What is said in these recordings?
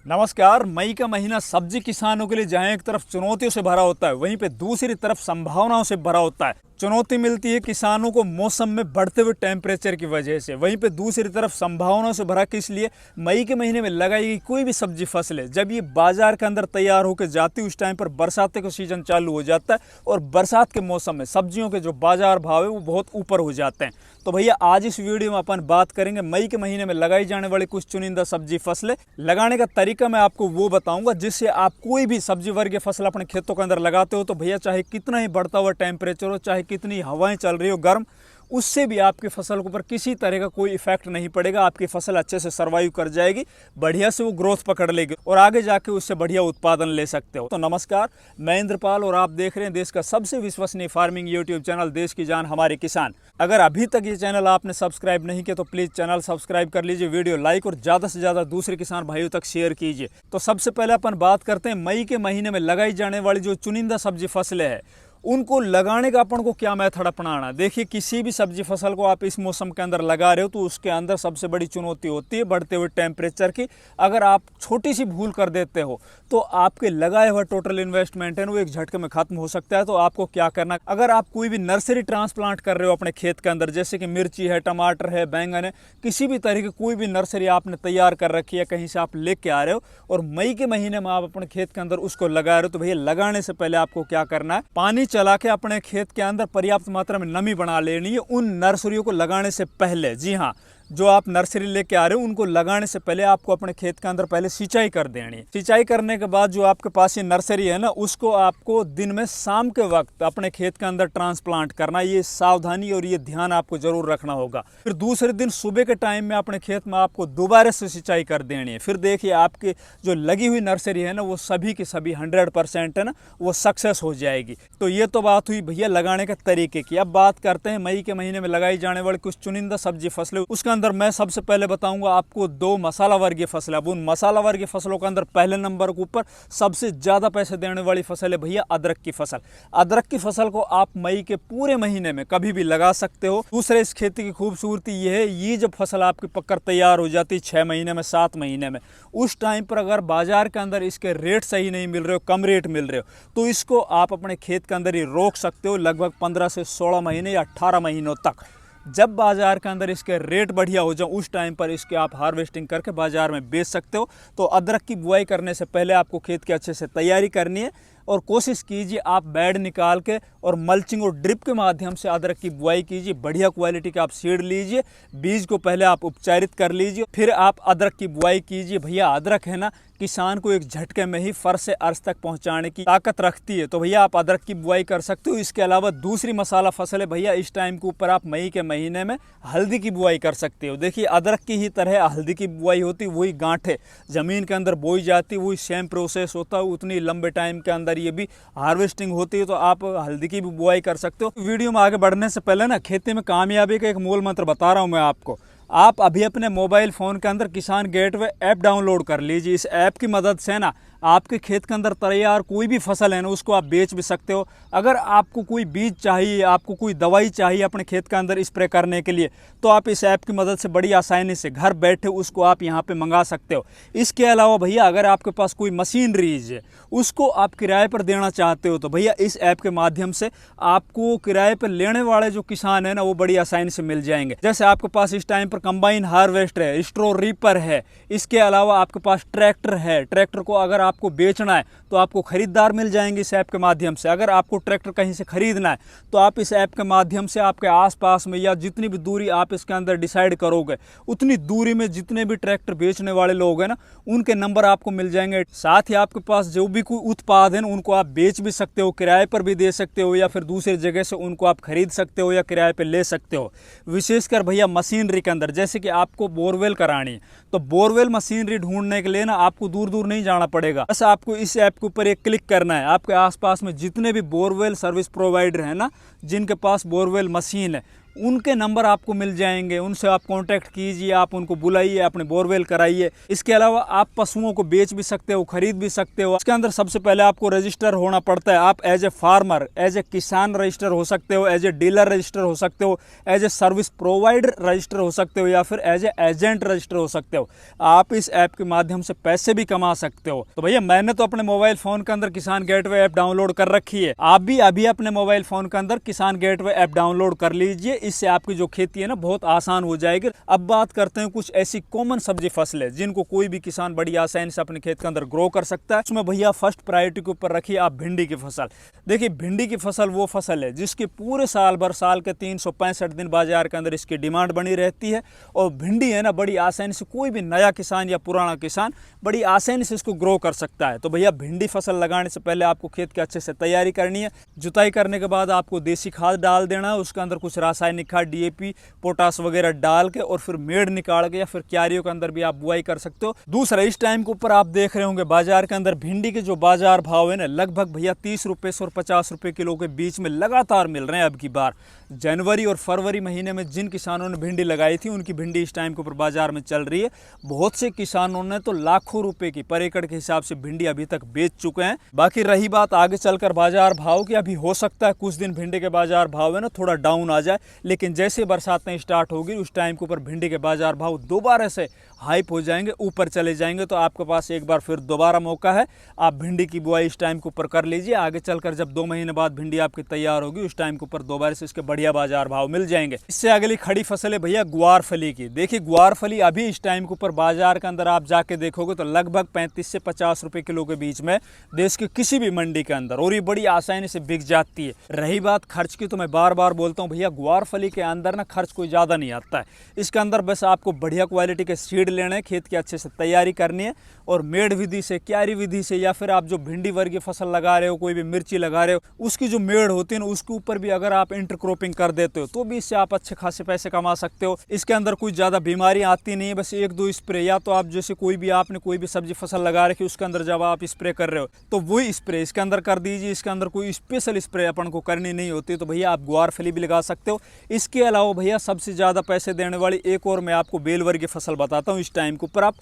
नमस्कार। मई का महीना सब्जी किसानों के लिए जहां एक तरफ चुनौतियों से भरा होता है, वहीं पे दूसरी तरफ संभावनाओं से भरा होता है। चुनौती मिलती है किसानों को मौसम में बढ़ते हुए टेम्परेचर की वजह से, वहीं पे दूसरी तरफ संभावनाओं से भरा किस लिए, मई के महीने में लगाई गई कोई भी सब्जी फसलें जब ये बाजार के अंदर तैयार होकर जाती है, उस टाइम पर बरसात का सीजन चालू हो जाता है और बरसात के मौसम में सब्जियों के जो बाजार भाव है वो बहुत ऊपर हो जाते हैं। तो भैया आज इस वीडियो में अपन बात करेंगे मई के महीने में लगाई जाने वाली कुछ चुनिंदा सब्जी फसलें। लगाने का तरीका मैं आपको वो बताऊंगा जिससे आप कोई भी सब्जी वर्गीय फसल अपने खेतों के अंदर लगाते हो तो भैया चाहे कितना ही बढ़ता हुआ टेम्परेचर हो, चाहे कितनी हवाएं चल रही हो गर्म, उससे भी आपकी फसल के ऊपर किसी तरह का कोई इफेक्ट नहीं पड़ेगा। आपकी फसल अच्छे से सर्वाइव कर जाएगी, बढ़िया से वो ग्रोथ पकड़ लेगी और आगे जाके उससे बढ़िया उत्पादन ले सकते हो। तो नमस्कार, मैं इंद्रपाल और आप देख रहे हैं देश का सबसे विश्वसनीय फार्मिंग यूट्यूब चैनल देश की जान हमारे किसान। अगर अभी तक ये चैनल आपने सब्सक्राइब नहीं किया तो प्लीज़ चैनल सब्सक्राइब कर लीजिए, वीडियो लाइक और ज़्यादा से ज़्यादा दूसरे किसान भाइयों तक शेयर कीजिए। तो सबसे पहले अपन बात करते हैं मई के महीने में लगाई जाने वाली जो चुनिंदा सब्जी फसलें हैं उनको लगाने का अपन को क्या मेथड अपनाना। देखिए, किसी भी सब्जी फसल को आप इस मौसम के अंदर लगा रहे हो तो उसके अंदर सबसे बड़ी चुनौती होती है बढ़ते हुए टेम्परेचर की। अगर आप छोटी सी भूल कर देते हो तो आपके लगाए हुआ टोटल इन्वेस्टमेंट है वो एक झटके में खत्म हो सकता है। तो आपको क्या करना, अगर आप कोई भी नर्सरी ट्रांसप्लांट कर रहे हो अपने खेत के अंदर, जैसे कि मिर्ची है, टमाटर है, बैंगन है, किसी भी तरह की कोई भी नर्सरी आपने तैयार कर रखी है, कहीं से आप लेके आ रहे हो और मई के महीने में आप अपने खेत के अंदर उसको लगा रहे हो, तो भैया लगाने से पहले आपको क्या करना है, पानी चला के अपने खेत के अंदर पर्याप्त मात्रा में नमी बना लेनी है उन नर्सरियों को लगाने से पहले। जी हाँ, जो आप नर्सरी लेके आ रहे हो उनको लगाने से पहले आपको अपने खेत के अंदर पहले सिंचाई कर देनी है। सिंचाई करने के बाद जो आपके पास ये नर्सरी है ना, उसको आपको दिन में शाम के वक्त अपने खेत के अंदर ट्रांसप्लांट करना। ये सावधानी और ये ध्यान आपको जरूर रखना होगा। फिर दूसरे दिन सुबह के टाइम में अपने खेत में आपको दोबारा से सिंचाई कर देनी है। फिर देखिए, आपकी जो लगी हुई नर्सरी है ना वो सभी की सभी 100% है ना वो सक्सेस हो जाएगी। तो ये तो बात हुई भैया लगाने के तरीके की। अब बात करते हैं मई के महीने में लगाई जाने वाली कुछ चुनिंदा सब्जी फसलें। उसके अंदर मैं सबसे पहले बताऊंगा आपको दो मसाला वर्गीय फसलें। अब उन मसाला वर्गीय फसलों के अंदर पहले नंबर के ऊपर सबसे ज्यादा पैसे देने वाली फसल है भैया अदरक की फसल। अदरक की फसल को आप मई के पूरे महीने में कभी भी लगा सकते हो। दूसरे इस खेती की खूबसूरती ये है, ये जब फसल आपकी पककर तैयार हो जाती है 6 महीने में, 7 महीने में, उस टाइम पर अगर बाजार के अंदर इसके रेट सही नहीं मिल रहे हो, कम रेट मिल रहे हो, तो इसको आप अपने खेत के अंदर ही रोक सकते हो लगभग 15 से 16 महीने या 18 महीनों तक। जब बाजार के अंदर इसके रेट बढ़िया हो जाए उस टाइम पर इसके आप हार्वेस्टिंग करके बाजार में बेच सकते हो। तो अदरक की बुआई करने से पहले आपको खेत की अच्छे से तैयारी करनी है और कोशिश कीजिए आप बेड निकाल के और मल्चिंग और ड्रिप के माध्यम से अदरक की बुआई कीजिए। बढ़िया क्वालिटी के आप सीड लीजिए, बीज को पहले आप उपचारित कर लीजिए, फिर आप अदरक की बुआई कीजिए। भैया अदरक है ना, किसान को एक झटके में ही फर्श से अर्श तक पहुंचाने की ताकत रखती है। तो भैया आप अदरक की बुआई कर सकते हो। इसके अलावा दूसरी मसाला फसल है भैया, इस टाइम के ऊपर आप मई के महीने में हल्दी की बुआई कर सकते हो। देखिए, अदरक की ही तरह हल्दी की बुआई होती, वही गांठे जमीन के अंदर बोई जाती, वही सेम प्रोसेस होता है, उतनी लंबे टाइम के अंदर ये भी हार्वेस्टिंग होती है। तो आप हल्दी की भी बुआई कर सकते हो। वीडियो में आगे बढ़ने से पहले ना खेती में कामयाबी का एक मूल मंत्र बता रहा हूं मैं आपको। आप अभी अपने मोबाइल फ़ोन के अंदर किसान गेटवे ऐप डाउनलोड कर लीजिए। इस ऐप की मदद से ना आपके खेत के अंदर तैयार कोई भी फसल है ना उसको आप बेच भी सकते हो। अगर आपको कोई बीज चाहिए, आपको कोई दवाई चाहिए अपने खेत के अंदर स्प्रे करने के लिए, तो आप इस ऐप की मदद से बड़ी आसानी से घर बैठे उसको आप यहाँ पे मंगा सकते हो। इसके अलावा भैया अगर आपके पास कोई मशीनरीज है उसको आप किराए पर देना चाहते हो तो भैया इस ऐप के माध्यम से आपको किराए पर लेने वाले जो किसान है ना वो बड़ी आसानी से मिल जाएंगे। जैसे आपके पास इस टाइम पर कंबाइन हार्वेस्टर है, स्ट्रो रीपर है, इसके अलावा आपके पास ट्रैक्टर है। ट्रैक्टर को अगर आपको बेचना है तो आपको खरीदार मिल जाएंगे इस ऐप के माध्यम से। अगर आपको ट्रैक्टर कहीं से खरीदना है तो आप इस ऐप के माध्यम से आपके आसपास में या जितनी भी दूरी आप इसके अंदर डिसाइड करोगे उतनी दूरी में जितने भी ट्रैक्टर बेचने वाले लोग हैं ना उनके नंबर आपको मिल जाएंगे। साथ ही आपके पास जो भी कोई उत्पाद है ना उनको आप बेच भी सकते हो, किराए पर भी दे सकते हो या फिर दूसरी जगह से उनको आप खरीद सकते हो या किराए पर ले सकते हो। विशेषकर भैया मशीनरी के अंदर, जैसे कि आपको बोरवेल करानी है तो बोरवेल मशीनरी ढूंढने के लिए ना आपको दूर दूर नहीं जाना पड़ेगा। बस आपको इस ऐप के ऊपर एक क्लिक करना है। आपके आसपास में जितने भी बोरवेल सर्विस प्रोवाइडर हैं ना, जिनके पास बोरवेल मशीन है, उनके नंबर आपको मिल जाएंगे, उनसे आप कांटेक्ट कीजिए, आप उनको बुलाइए, अपने बोरवेल कराइए। इसके अलावा आप पशुओं को बेच भी सकते हो, खरीद भी सकते हो। इसके अंदर सबसे पहले आपको रजिस्टर होना पड़ता है। आप as a farmer, as a किसान रजिस्टर हो सकते हो, एज ए डीलर रजिस्टर हो सकते हो, as a service provider register हो सकते हो, या फिर एज ए एजेंट रजिस्टर हो सकते हो। आप इस ऐप के माध्यम से पैसे भी कमा सकते हो। तो भैया मैंने तो अपने मोबाइल फोन के अंदर किसान गेटवे ऐप डाउनलोड कर रखी है, आप भी अभी अपने मोबाइल फोन के अंदर किसान गेटवे ऐप डाउनलोड कर लीजिए। इससे आपकी जो खेती है ना बहुत आसान हो जाएगी। अब बात करते हैं कुछ ऐसी कॉमन सब्जी फसलें जिनको कोई भी किसान बड़ी आसानी से अपने खेत के अंदर ग्रो कर सकता है। उसमें भैया फर्स्ट प्रायोरिटी के ऊपर रखिए आप भिंडी की फसल। देखिए भिंडी की फसल वो फसल है जिसकी पूरे साल भर, साल के 365 दिन बाजार के अंदर इसकी डिमांड बनी रहती है। और भिंडी है ना बड़ी आसानी से कोई भी नया किसान या पुराना किसान बड़ी आसानी से इसको ग्रो कर सकता है। तो भैया भिंडी फसल लगाने से पहले आपको खेत की अच्छे से तैयारी करनी है। जुताई करने के बाद आपको देसी खाद डाल देना है, उसके अंदर कुछ रासायनिक खाद डीएपी, पोटास वगैरह डाल के, और फिर मेड़ निकाल के या फिर क्यारियों के अंदर भी आप बुआई कर सकते हो। दूसरा, इस टाइम के ऊपर आप देख रहे होंगे बाजार के अंदर भिंडी के जो बाजार भाव है ना लगभग भैया 30 रुपए से और 50 रुपए किलो के बीच में लगातार मिल रहे हैं। अब की बार जनवरी और फरवरी महीने में जिन किसानों ने भिंडी लगाई थी उनकी भिंडी इस टाइम के ऊपर बाजार में चल रही है। बहुत से किसानों ने तो लाखों रुपए की पर एकड़ के हिसाब से भिंडी अभी तक बेच चुके हैं। बाकी रही बात आगे चलकर बाजार भाव की, अभी हो सकता है कुछ दिन भिंडी के बाजार भाव है ना थोड़ा डाउन आ जाए, लेकिन जैसे बरसातें स्टार्ट होगी उस टाइम के ऊपर भिंडी के बाजार भाव दोबारा से हाइप हो जाएंगे, ऊपर चले जाएंगे। तो आपके पास एक बार फिर दोबारा मौका है, आप भिंडी की बुआई इस टाइम के ऊपर कर लीजिए। आगे चलकर जब 2 महीने बाद भिंडी आपकी तैयार होगी उस टाइम के ऊपर दोबारा से इसके बढ़िया बाजार भाव मिल जाएंगे। इससे अगली खड़ी फसल है भैया ग्वारफली की। देखिए ग्वारफली अभी इस टाइम के ऊपर बाजार के अंदर आप जाके देखोगे तो लगभग 35 से 50 रुपए किलो के बीच में देश की किसी भी मंडी के अंदर, और ये बड़ी आसानी से बिक जाती है। रही बात खर्च की, तो मैं बार बार बोलता हूँ भैया ग्वारफली के अंदर ना खर्च कोई ज़्यादा नहीं आता है। इसके अंदर बस आपको बढ़िया क्वालिटी के सीड लेने, खेत की अच्छे से तैयारी करनी है, और मेड़ विधि से, क्यारी विधि से, या फिर आप जो भिंडी वर्गीय फसल लगा रहे हो, कोई भी मिर्ची लगा रहे हो, उसकी जो मेड़ होती है ना उसके ऊपर भी अगर आप इंटरक्रॉपिंग कर देते हो तो भी इससे आप अच्छे खासे पैसे कमा सकते हो। इसके अंदर कोई ज़्यादा बीमारी आती नहीं है, बस 1-2 स्प्रे, या तो आप जैसे आपने कोई भी सब्जी फसल लगा रखी उसके अंदर जब आप स्प्रे कर रहे हो तो वही स्प्रे इसके अंदर कर दीजिए। इसके अंदर कोई स्पेशल स्प्रे अपन को करनी नहीं होती। तो भैया आप ग्वारफली भी लगा सकते हो। इसके अलावा भैया सबसे ज़्यादा पैसे देने वाली एक और मैं आपको बेल वर्गीय फसल बताता हूँ। इस टाइम के ऊपर आप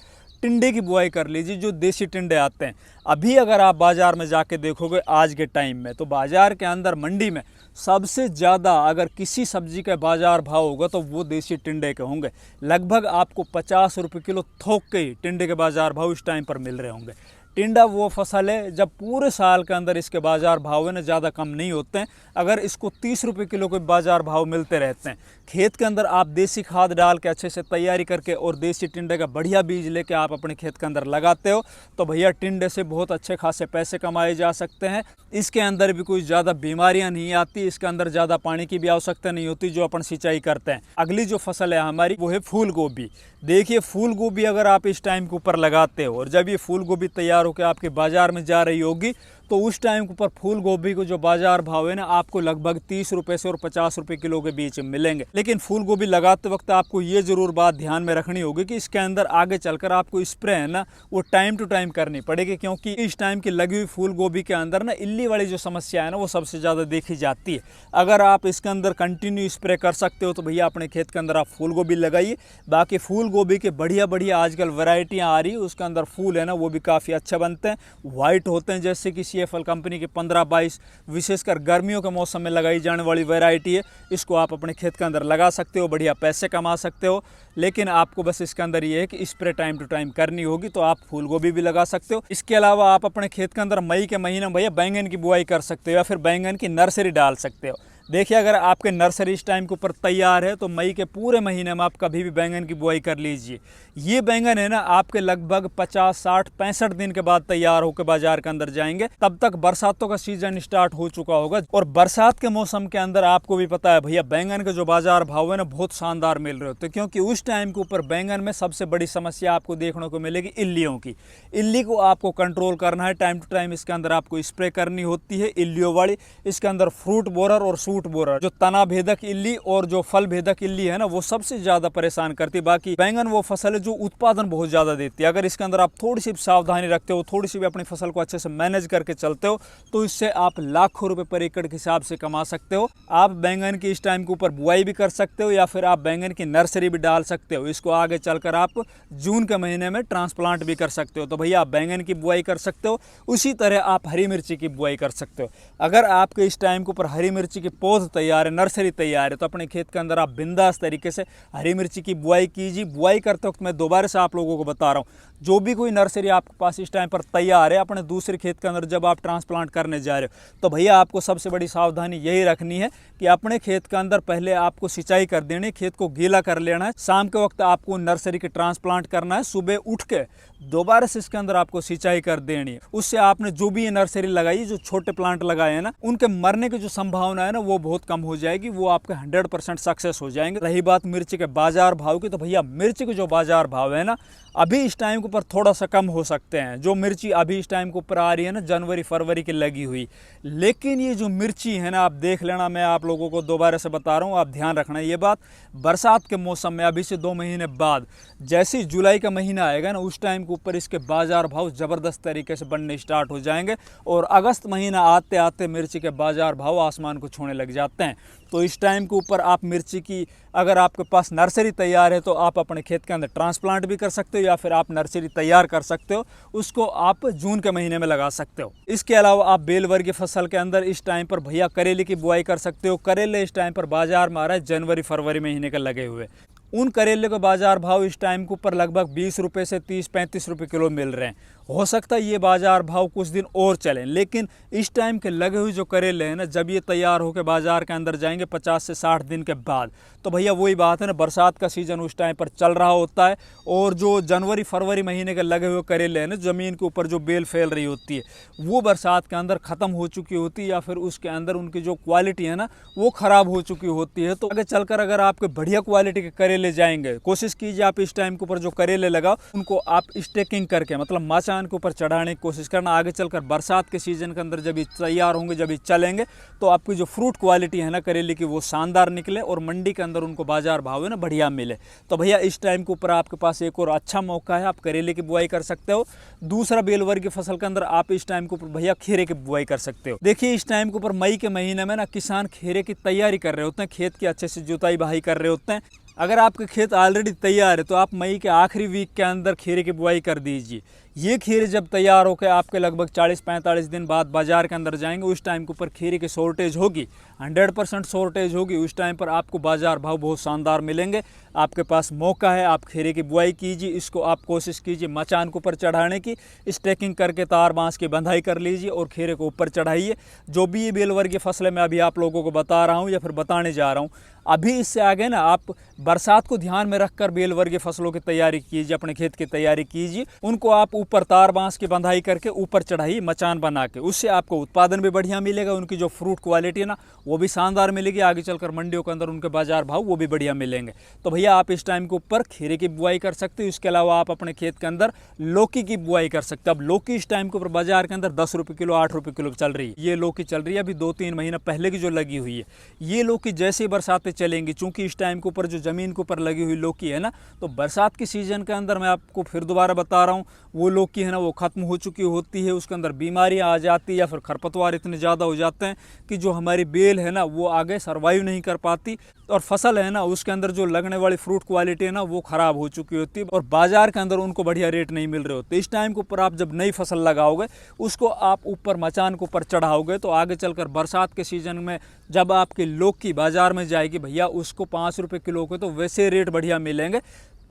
टिंडे की बुआई कर लीजिए, जो देसी टिंडे आते हैं। अभी अगर आप बाज़ार में जाके देखोगे आज के टाइम में, तो बाज़ार के अंदर मंडी में सबसे ज़्यादा अगर किसी सब्जी का बाज़ार भाव होगा तो वो देसी टिंडे के होंगे। लगभग आपको 50 रुपये किलो थोक के ही टिंडे के बाज़ार भाव इस टाइम पर मिल रहे होंगे। टिंडा वो फसल है जब पूरे साल के अंदर इसके बाज़ार भाव है ना ज़्यादा कम नहीं होते हैं। अगर इसको 30 रुपये किलो के बाज़ार भाव मिलते रहते हैं, खेत के अंदर आप देसी खाद डाल के अच्छे से तैयारी करके और देसी टिंडे का बढ़िया बीज लेके आप अपने खेत के अंदर लगाते हो तो भैया टिंडे से बहुत अच्छे खासे पैसे कमाए जा सकते हैं। इसके अंदर भी कोई ज़्यादा बीमारियां नहीं आती, इसके अंदर ज़्यादा पानी की भी आवश्यकता नहीं होती जो अपन सिंचाई करते हैं। अगली जो फसल है हमारी वो है फूल गोभी। देखिए फूल गोभी अगर आप इस टाइम के ऊपर लगाते हो और जब ये फूल गोभी तैयार होकर आपके बाज़ार में जा रही होगी तो उस टाइम के ऊपर फूल गोभी को जो बाजार भाव है ना आपको लगभग 30 रुपए से और 50 रुपए किलो के बीच में मिलेंगे। लेकिन फूल गोभी लगाते वक्त आपको ये जरूर बात ध्यान में रखनी होगी कि इसके अंदर आगे चलकर आपको स्प्रे है ना वो टाइम टू टाइम करनी पड़ेगी, क्योंकि इस टाइम की लगी हुई फूल गोभी के अंदर ना इल्ली वाली जो समस्या है ना वो सबसे ज़्यादा देखी जाती है। अगर आप इसके अंदर कंटिन्यू स्प्रे कर सकते हो तो भैया अपने खेत के अंदर आप फूल गोभी लगाइए। बाकी फूल गोभी के बढ़िया बढ़िया आजकल वैरायटियाँ आ रही है, उसके अंदर फूल है ना वो भी काफ़ी अच्छा बनते हैं, वाइट होते हैं, जैसे कि CFL कंपनी के 15-22 विशेषकर गर्मियों के मौसम में लगाई जाने वाली वैरायटी है। इसको आप अपने खेत के अंदर लगा सकते हो, बढ़िया पैसे कमा सकते हो। लेकिन आपको बस इसके अंदर ये है कि स्प्रे टाइम टू टाइम करनी होगी, तो आप फूल गोभी भी लगा सकते हो। इसके अलावा आप अपने खेत के अंदर मई के महीने में भैया बैंगन की बुआई कर सकते हो या फिर बैंगन की नर्सरी डाल सकते हो। देखिए अगर आपके नर्सरी इस टाइम के ऊपर तैयार है तो मई के पूरे महीने में आप कभी भी बैंगन की बुआई कर लीजिए। ये बैंगन है ना आपके लगभग 50, 60, 65 दिन के बाद तैयार होकर बाजार के अंदर जाएंगे। तब तक बरसातों का सीजन स्टार्ट हो चुका होगा और बरसात के मौसम के अंदर आपको भी पता है भैया बैंगन के जो बाजार भाव है ना बहुत शानदार मिल रहे होते हैं, क्योंकि उस टाइम के ऊपर बैंगन में सबसे बड़ी समस्या आपको देखने को मिलेगी इल्लियों की। इल्ली को आपको कंट्रोल करना है, टाइम टू टाइम इसके अंदर आपको स्प्रे करनी होती है इल्लियों वाली। इसके अंदर फ्रूट बोरर और फ्रूट बोरर, जो तना भेदक इल्ली और जो फल भेदक इल्ली है ना, वो सबसे ज्यादा परेशान करती है। बाकी बैंगन वो फसल है जो उत्पादन बहुत ज्यादा देती है। अगर इसके अंदर आप थोड़ी सी सावधानी रखते हो, थोड़ी सी भी अपनी फसल को अच्छे से मैनेज करके चलते हो, तो इससे आप लाखों रुपए पर एकड़ के हिसाब से कमा सकते हो। आप बैंगन की इस टाइम के ऊपर बुआई भी कर सकते हो या फिर आप बैंगन की नर्सरी भी डाल सकते हो। इसको आगे चलकर आप जून के महीने में ट्रांसप्लांट भी कर सकते हो। तो भैया आप बैंगन की बुआई कर सकते हो, उसी तरह आप हरी मिर्ची की बुआई कर सकते हो। अगर आपके इस टाइम के ऊपर हरी मिर्ची की पौध तैयार है, नर्सरी तैयार है, तो अपने खेत के अंदर आप बिंदास तरीके से हरी मिर्ची की बुआई कीजिए। बुआई करते वक्त मैं दोबारा से आप लोगों को बता रहा हूँ, जो भी कोई नर्सरी आपके पास इस टाइम पर तैयार है अपने दूसरे खेत के अंदर जब आप ट्रांसप्लांट करने जा रहे हो, तो भैया आपको सबसे बड़ी सावधानी यही रखनी है कि अपने खेत के अंदर पहले आपको सिंचाई कर देनी है, खेत को गीला कर लेना है। शाम के वक्त आपको नर्सरी के ट्रांसप्लांट करना है, सुबह उठ के दोबारा से इसके अंदर आपको सिंचाई कर देनी है। उससे आपने जो भी ये नर्सरी लगाई, जो छोटे प्लांट लगाए हैं ना, उनके मरने की जो संभावना है ना, वो बहुत कम हो जाएगी। वो आपके 100% सक्सेस हो जाएंगे। रही बात मिर्ची के बाजार भाव की, तो भैया मिर्ची के जो बाजार भाव है ना, अभी इस टाइम के ऊपर थोड़ा सा कम हो सकते हैं। जो मिर्ची अभी इस टाइम के ऊपर आ रही है ना, जनवरी फरवरी की लगी हुई, लेकिन ये जो मिर्ची है ना, आप देख लेना, मैं आप लोगों को दोबारा से बता रहा हूँ, आप ध्यान रखना ये बात। बरसात के मौसम में अभी से 2 महीने बाद जैसे ही जुलाई का महीना आएगा ना, उस टाइम के ऊपर इसके बाजार भाव ज़बरदस्त तरीके से बढ़ने स्टार्ट हो जाएंगे और अगस्त महीना आते आते मिर्ची के बाजार भाव आसमान को छूने लग जाते हैं। तो इस टाइम के ऊपर आप मिर्ची की, अगर आपके पास नर्सरी तैयार है तो आप अपने खेत के अंदर ट्रांसप्लांट भी कर सकते हो या फिर आप नर्सरी तैयार कर सकते हो, उसको आप जून के महीने में लगा सकते हो। इसके अलावा आप बेल वर्गीय फसल के अंदर इस टाइम पर भैया करेले की बुआई कर सकते हो। करेले इस टाइम पर बाजार में आ रहा है जनवरी फरवरी महीने के लगे हुए। उन करेले के बाजार भाव इस टाइम के ऊपर लगभग 20 रुपये से 30-35 रुपये किलो मिल रहे हैं। हो सकता है ये बाजार भाव कुछ दिन और चलें, लेकिन इस टाइम के लगे हुए जो करेले हैं ना, जब ये तैयार होकर बाजार के अंदर जाएंगे 50 से 60 दिन के बाद, तो भैया वही बात है ना, बरसात का सीजन उस टाइम पर चल रहा होता है और जो जनवरी फरवरी महीने के लगे हुए करेले हैं ना, ज़मीन के ऊपर जो बेल फैल रही होती है, वो बरसात के अंदर ख़त्म हो चुकी होती है या फिर उसके अंदर उनकी जो क्वालिटी है ना, वो ख़राब हो चुकी होती है। तो आगे चलकर अगर आपके बढ़िया क्वालिटी के करेले जाएंगे, कोशिश कीजिए आप इस टाइम के ऊपर जो करेले लगाओ उनको आप स्टेकिंग करके, मतलब माचान के ऊपर चढ़ाने की कोशिश करना। आगे चलकर बरसात के सीजन के अंदर जब ये तैयार होंगे, जब ये चलेंगे, तो आपकी जो फ्रूट क्वालिटी है ना करेले की, वो शानदार निकले और मंडी के अंदर उनको बाजार भाव है ना बढ़िया मिले। तो भैया इस टाइम के ऊपर आपके पास एक और अच्छा मौका है, आप करेले की बुआई कर सकते हो। दूसरा बेल वर्गीय फसल के अंदर आप इस टाइम के ऊपर भैया खीरे की बुआई कर सकते हो। देखिए इस टाइम के ऊपर मई के महीने में ना किसान खीरे की तैयारी कर रहे होते हैं, खेत की अच्छे से जुताई बहाई कर रहे होते हैं। अगर आपके खेत ऑलरेडी तैयार है तो आप मई के आखिरी वीक के अंदर खीरे की बुआई कर दीजिए। ये खीरे जब तैयार होकर आपके लगभग 40-45 दिन बाद बाजार के अंदर जाएंगे, उस टाइम के ऊपर खीरे की शॉर्टेज होगी, 100% शॉर्टेज होगी। उस टाइम पर आपको बाजार भाव बहुत शानदार मिलेंगे। आपके पास मौका है, आप खीरे की बुआई कीजिए। इसको आप कोशिश कीजिए मचान के ऊपर चढ़ाने की, स्टेकिंग करके तार बांस की बंधाई कर लीजिए और खीरे को ऊपर चढ़ाइए। जो भी ये बेल वर्गीय फसलें मैं अभी आप लोगों को बता रहा हूँ या फिर बताने जा रहा हूँ, अभी इससे आगे ना आप बरसात को ध्यान में रखकर बेल वर्गीय फसलों की तैयारी कीजिए, अपने खेत की तैयारी कीजिए। उनको आप ऊपर तार बांस की बंधाई करके ऊपर चढ़ाइए मचान बना के, उससे आपको उत्पादन भी बढ़िया मिलेगा। उनकी जो फ्रूट क्वालिटी है ना, वो भी शानदार मिलेगी। आगे चलकर मंडियों के अंदर उनके बाजार भाव वो भी बढ़िया मिलेंगे। तो भैया आप इस टाइम के ऊपर खीरे की बुआई कर सकते हो। इसके अलावा आप अपने खेत के अंदर लौकी की बुआई कर सकते हो। अब लौकी इस टाइम के ऊपर बाजार के अंदर 10 रुपये किलो, 8 रुपये किलो चल रही है। ये लौकी चल रही है अभी 2-3 महीना पहले की जो लगी हुई है। ये लौकी जैसे ही बरसातें चलेंगी, चूंकि इस टाइम के ऊपर जो जमीन के ऊपर लगी हुई लौकी है ना, तो बरसात के सीजन के अंदर मैं आपको फिर दोबारा बता रहा हूँ, वो लौकी है ना, वो खत्म हो चुकी होती है। उसके अंदर बीमारियां आ जाती है या फिर खरपतवार इतने ज़्यादा हो जाते हैं कि जो हमारी बेल है ना, वो आगे सर्वाइव नहीं कर पाती और फसल है ना, उसके अंदर जो लगने वाली फ्रूट क्वालिटी है ना, वो खराब हो चुकी होती है और बाजार के अंदर उनको बढ़िया रेट नहीं मिल रहे होते। इस टाइम के ऊपर आप जब नई फसल लगाओगे, उसको आप ऊपर मचान के ऊपर चढ़ाओगे, तो आगे चलकर बरसात के सीजन में जब आपकी लौकी बाजार में जाएगी भैया, उसको 5 रुपये किलो के तो वैसे रेट बढ़िया मिलेंगे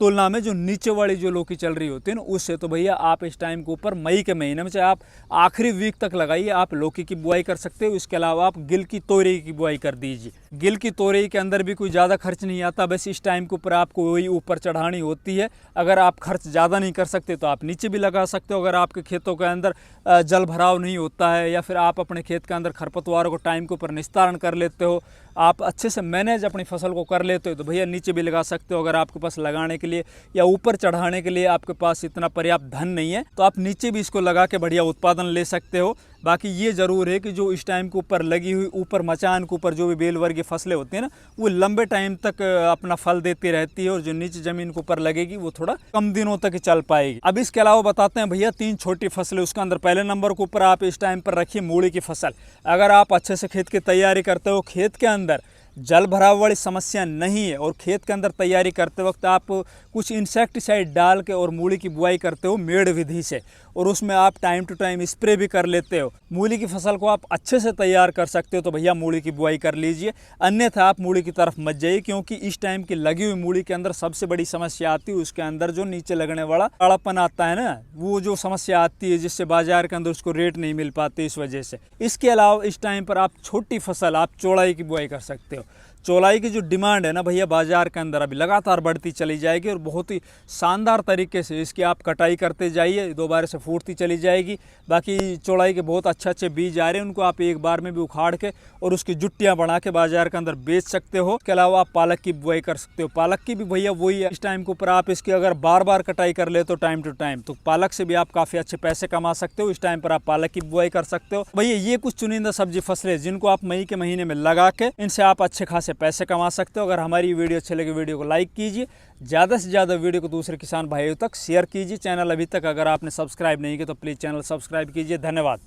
तुलना में जो नीचे वाली जो लौकी चल रही होती है ना, उससे। तो भैया आप इस टाइम के ऊपर मई के महीने में, चाहे आप आखिरी वीक तक लगाइए, आप लौकी की बुआई कर सकते हो। इसके अलावा आप गिल की तोरई की बुआई कर दीजिए। गिल की तोरई के अंदर भी कोई ज़्यादा खर्च नहीं आता, बस इस टाइम के ऊपर आपको वही ऊपर चढ़ानी होती है। अगर आप खर्च ज़्यादा नहीं कर सकते तो आप नीचे भी लगा सकते हो। अगर आपके खेतों के अंदर जल भराव नहीं होता है या फिर आप अपने खेत के अंदर खरपतवारों को टाइम के ऊपर निस्तारण कर लेते हो, आप अच्छे से मैनेज अपनी फसल को कर लेते हो, तो भैया नीचे भी लगा सकते हो। अगर आपके पास लगाने के लिए या ऊपर चढ़ाने के लिए आपके पास इतना पर्याप्त धन नहीं है, तो आप नीचे भी इसको लगा के बढ़िया उत्पादन ले सकते हो। बाकी ये ज़रूर है कि जो इस टाइम के ऊपर लगी हुई ऊपर मचान के ऊपर जो भी बेल वर्गीय फसलें होती हैं ना, वो लंबे टाइम तक अपना फल देती रहती है, और जो नीचे ज़मीन के ऊपर लगेगी वो थोड़ा कम दिनों तक चल पाएगी। अब इसके अलावा बताते हैं भैया 3 छोटी फसलें। उसके अंदर पहले नंबर के ऊपर आप इस टाइम पर रखिए मूली की फसल। अगर आप अच्छे से खेत की तैयारी करते हो, खेत के अंदर जल भराव वाली समस्या नहीं है, और खेत के अंदर तैयारी करते वक्त आप कुछ इंसेक्टिसाइड डाल के और मूली की बुआई करते हो मेड़ विधि से, और उसमें आप टाइम टू टाइम स्प्रे भी कर लेते हो, मूली की फसल को आप अच्छे से तैयार कर सकते हो, तो भैया मूली की बुआई कर लीजिए। अन्यथा आप मूली की तरफ मत जाइए, क्योंकि इस टाइम की लगी हुई मूली के अंदर सबसे बड़ी समस्या आती है उसके अंदर जो नीचे लगने वाला कालापन आता है ना, वो जो समस्या आती है जिससे बाजार के अंदर उसको रेट नहीं मिल पाते, इस वजह से। इसके अलावा इस टाइम पर आप छोटी फसल आप चौलाई की बुआई कर सकते हो। चौलाई की जो डिमांड है ना भैया बाजार के अंदर अभी लगातार बढ़ती चली जाएगी, और बहुत ही शानदार तरीके से इसकी आप कटाई करते जाइए, दोबारा से फूटती चली जाएगी। बाकी चौलाई के बहुत अच्छे बीज आ रहे हैं, उनको आप एक बार में भी उखाड़ के और उसकी जुट्टियाँ बना के बाजार के अंदर बेच सकते हो। इसके अलावा आप पालक की बुआई कर सकते हो। पालक की भी भैया वही है, इस टाइम के ऊपर आप इसकी अगर बार बार कटाई कर ले तो टाइम टू टाइम, तो पालक से भी आप काफ़ी अच्छे पैसे कमा सकते हो। इस टाइम पर आप पालक की बुआई कर सकते हो। भैया ये कुछ चुनिंदा सब्जी फसलें जिनको आप मई के महीने में लगा के इनसे आप अच्छे खासे पैसे कमा सकते हो। अगर हमारी वीडियो अच्छी लगे वीडियो को लाइक कीजिए, ज़्यादा से ज़्यादा वीडियो को दूसरे किसान भाइयों तक शेयर कीजिए। चैनल अभी तक अगर आपने सब्सक्राइब नहीं किया तो प्लीज़ चैनल सब्सक्राइब कीजिए। धन्यवाद।